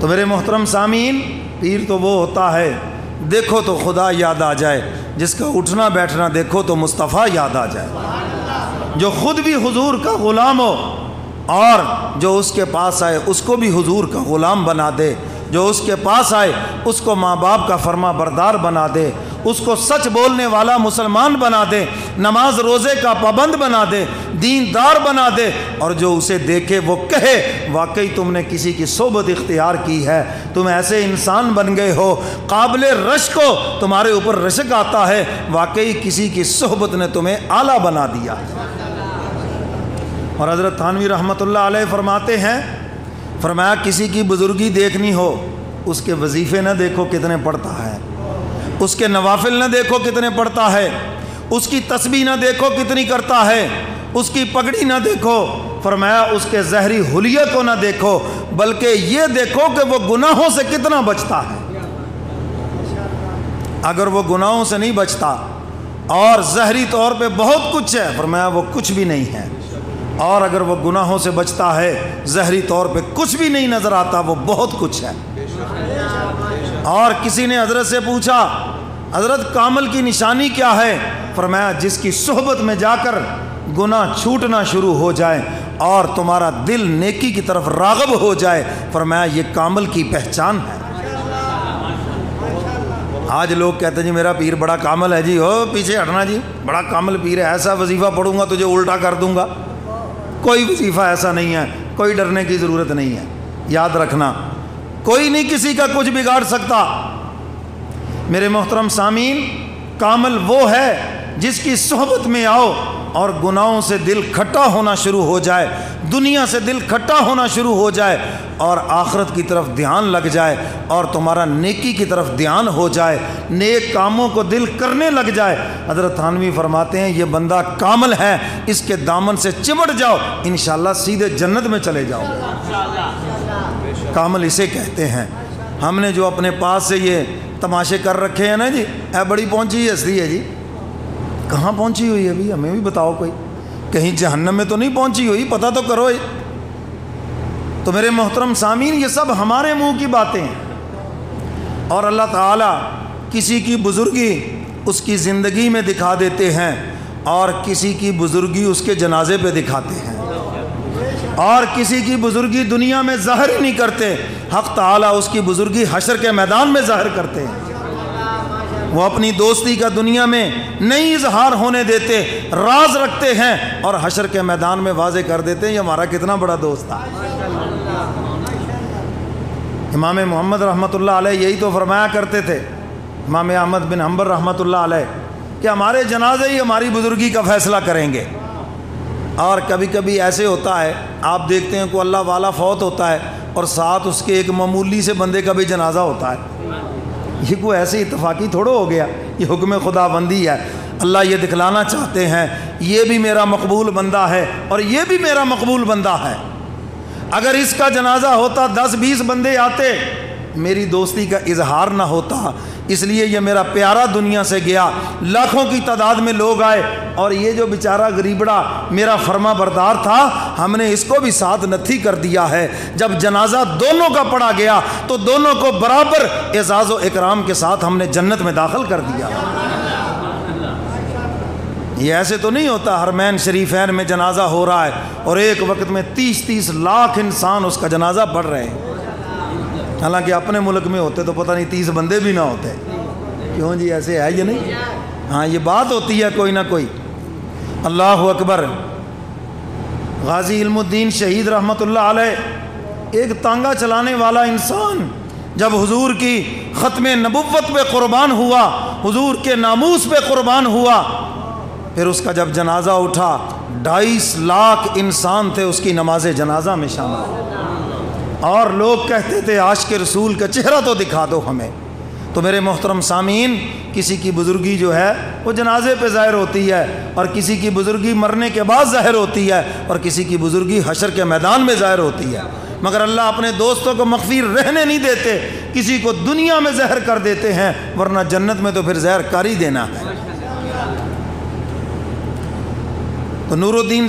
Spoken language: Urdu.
تو میرے محترم سامعین، پیر تو وہ ہوتا ہے دیکھو تو خدا یاد آ جائے، جس کا اٹھنا بیٹھنا دیکھو تو مصطفیٰ یاد آ جائے، جو خود بھی حضور کا غلام ہو اور جو اس کے پاس آئے اس کو بھی حضور کا غلام بنا دے، جو اس کے پاس آئے اس کو ماں باپ کا فرما بردار بنا دے، اس کو سچ بولنے والا مسلمان بنا دے، نماز روزے کا پابند بنا دے، دیندار بنا دے، اور جو اسے دیکھے وہ کہے واقعی تم نے کسی کی صحبت اختیار کی ہے، تم ایسے انسان بن گئے ہو، قابل رشک ہو، تمہارے اوپر رشک آتا ہے، واقعی کسی کی صحبت نے تمہیں اعلیٰ بنا دیا۔ اور حضرت تھانوی رحمۃ اللہ علیہ فرماتے ہیں، فرمایا کسی کی بزرگی دیکھنی ہو اس کے وظیفے نہ دیکھو کتنے پڑھتا ہے، اس کے نوافل نہ دیکھو کتنے پڑھتا ہے، اس کی تسبیح نہ دیکھو کتنی کرتا ہے، اس کی پگڑی نہ دیکھو، فرمایا اس کے زہری حلیہ کو نہ دیکھو، بلکہ یہ دیکھو کہ وہ گناہوں سے کتنا بچتا ہے۔ اگر وہ گناہوں سے نہیں بچتا اور زہری طور پہ بہت کچھ ہے، فرمایا وہ کچھ بھی نہیں ہے، اور اگر وہ گناہوں سے بچتا ہے زہری طور پہ کچھ بھی نہیں نظر آتا وہ بہت کچھ ہے۔ اور کسی نے حضرت سے پوچھا حضرت کامل کی نشانی کیا ہے؟ فرمایا جس کی صحبت میں جا کر گناہ چھوٹنا شروع ہو جائے اور تمہارا دل نیکی کی طرف راغب ہو جائے، فرمایا یہ کامل کی پہچان ہے۔ آج لوگ کہتے ہیں جی میرا پیر بڑا کامل ہے، جی ہو پیچھے ہٹنا، جی بڑا کامل پیر ہے، ایسا وظیفہ پڑھوں گا تجھے الٹا کر دوں گا۔ کوئی وظیفہ ایسا نہیں ہے، کوئی ڈرنے کی ضرورت نہیں ہے، یاد رکھنا کوئی نہیں کسی کا کچھ بگاڑ سکتا۔ میرے محترم سامعین، کامل وہ ہے جس کی صحبت میں آؤ اور گناہوں سے دل کھٹا ہونا شروع ہو جائے، دنیا سے دل کھٹا ہونا شروع ہو جائے اور آخرت کی طرف دھیان لگ جائے اور تمہارا نیکی کی طرف دھیان ہو جائے، نیک کاموں کو دل کرنے لگ جائے۔ حضرت تھانوی فرماتے ہیں یہ بندہ کامل ہے، اس کے دامن سے چمٹ جاؤ انشاءاللہ سیدھے جنت میں چلے جاؤ۔ کامل اسے کہتے ہیں۔ ہم نے جو اپنے پاس سے یہ تماشے کر رکھے ہیں نا جی، اے بڑی پہنچی ہستی ہے جی، کہاں پہنچی ہوئی ہے ابھی ہمیں بھی بتاؤ، کوئی کہیں جہنم میں تو نہیں پہنچی ہوئی، پتہ تو کرو۔ تو میرے محترم سامعین یہ سب ہمارے منہ کی باتیں ہیں، اور اللہ تعالیٰ کسی کی بزرگی اس کی زندگی میں دکھا دیتے ہیں اور کسی کی بزرگی اس کے جنازے پہ دکھاتے ہیں، اور کسی کی بزرگی دنیا میں ظاہر ہی نہیں کرتے، حق تعالیٰ اس کی بزرگی حشر کے میدان میں ظاہر کرتے ہیں۔ وہ اپنی دوستی کا دنیا میں نہیں اظہار ہونے دیتے، راز رکھتے ہیں اور حشر کے میدان میں واضح کر دیتے ہیں یہ ہمارا کتنا بڑا دوست تھا۔ امام محمد رحمۃ اللہ علیہ یہی تو فرمایا کرتے تھے، امام احمد بن حنبل رحمۃ اللہ علیہ، کہ ہمارے جنازے ہی ہماری بزرگی کا فیصلہ کریں گے۔ اور کبھی کبھی ایسے ہوتا ہے، آپ دیکھتے ہیں کوئی اللہ والا فوت ہوتا ہے اور ساتھ اس کے ایک معمولی سے بندے کا بھی جنازہ ہوتا ہے۔ یہ کوئی ایسے اتفاقی تھوڑو ہو گیا، یہ حکم خدا بندی ہے۔ اللہ یہ دکھلانا چاہتے ہیں یہ بھی میرا مقبول بندہ ہے اور یہ بھی میرا مقبول بندہ ہے۔ اگر اس کا جنازہ ہوتا 10-20 بندے آتے، میری دوستی کا اظہار نہ ہوتا، اس لیے یہ میرا پیارا دنیا سے گیا، لاکھوں کی تعداد میں لوگ آئے اور یہ جو بیچارہ غریبڑا میرا فرما بردار تھا ہم نے اس کو بھی ساتھ نتھی کر دیا ہے۔ جب جنازہ دونوں کا پڑا گیا تو دونوں کو برابر اعزاز و اکرام کے ساتھ ہم نے جنت میں داخل کر دیا۔ یہ ایسے تو نہیں ہوتا حرمین شریفین میں جنازہ ہو رہا ہے اور ایک وقت میں 30-30 لاکھ انسان اس کا جنازہ پڑھ رہے ہیں، حالانکہ اپنے ملک میں ہوتے تو پتہ نہیں 30 بندے بھی نہ ہوتے۔ کیوں جی ایسے ہے یہ نہیں؟ ہاں یہ بات ہوتی ہے کوئی نہ کوئی۔ اللہ اکبر۔ غازی علم الدین شہید رحمۃ اللہ علیہ ایک تانگا چلانے والا انسان جب حضور کی ختم نبوت پہ قربان ہوا، حضور کے ناموس پہ قربان ہوا، پھر اس کا جب جنازہ اٹھا 2.5 لاکھ انسان تھے اس کی نماز جنازہ میں شامل، اور لوگ کہتے تھے عاشق رسول کا چہرہ تو دکھا دو ہمیں۔ تو میرے محترم سامعین، کسی کی بزرگی جو ہے وہ جنازے پہ ظاہر ہوتی ہے، اور کسی کی بزرگی مرنے کے بعد ظاہر ہوتی ہے، اور کسی کی بزرگی حشر کے میدان میں ظاہر ہوتی ہے۔ مگر اللہ اپنے دوستوں کو مغفور رہنے نہیں دیتے، کسی کو دنیا میں زہر کر دیتے ہیں، ورنہ جنت میں تو پھر زہر کر ہی دینا ہے۔ تو نور الدین